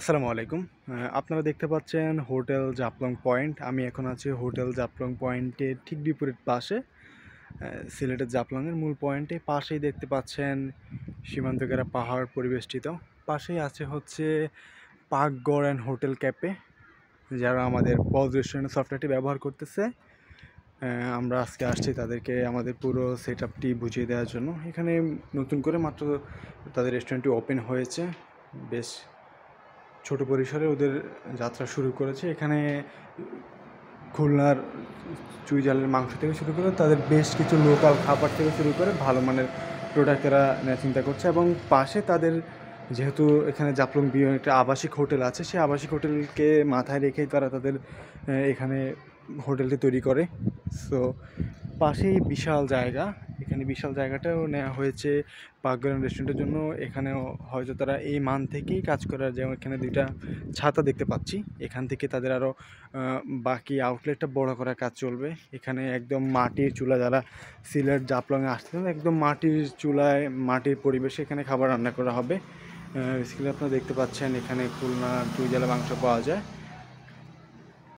আসসালামু আলাইকুম। আপনারা দেখতে পাচ্ছেন হোটেল জাফলং পয়েন্ট। আমি এখন আছি হোটেল জাফলং পয়েন্টের ঠিক বিপরীত পাশে। সিলেটের জাফলংয়ের মূল পয়েন্টে পাশেই দেখতে পাচ্ছেন সীমান্তঘেরা পাহাড় পরিবেষ্টিত। পাশেই আছে হচ্ছে পাকঘর অ্যান্ড হোটেল ক্যাফে, যারা আমাদের পজ রেস্টুরেন্ট সফটওয়্যারটি ব্যবহার করতেছে। আমরা আজকে আসছি তাদেরকে আমাদের পুরো সেটআপটি বুঝিয়ে দেওয়ার জন্য। এখানে নতুন করে মাত্র তাদের রেস্টুরেন্টটি ওপেন হয়েছে। বেশ ছোট পরিসরে ওদের যাত্রা শুরু করেছে। এখানে খুলনার চুই ঝালের মাংস থেকে শুরু করে তাদের বেশ কিছু লোকাল খাবার থেকে শুরু করে ভালো মানের প্রোডাক্ট এরা নেওয়ার চিন্তা করছে। এবং পাশে তাদের যেহেতু এখানে জাফলং বিয়ে একটা আবাসিক হোটেল আছে, সেই আবাসিক হোটেলকে মাথায় রেখেই তারা তাদের এখানে হোটেলটি তৈরি করে। সো পাশেই বিশাল জায়গা, এখানে বিশাল জায়গাটাও নেওয়া হয়েছে পাকগ্রাউন্ড রেস্টুরেন্টের জন্য। এখানেও হয়তো তারা এই মান থেকেই কাজ করার, যেমন এখানে দুইটা ছাতা দেখতে পাচ্ছি, এখান থেকে তাদের আরও বাকি আউটলেটটা বড় করার কাজ চলবে। এখানে একদম মাটির চুলা, যারা সিলেট জাফলংয়ে আসছেন একদম মাটির চুলায় মাটির পরিবেশে এখানে খাবার রান্না করা হবে। বেসিক্যালি আপনারা দেখতে পাচ্ছেন এখানে খুলনার চুই ঝালের মাংস পাওয়া যায়।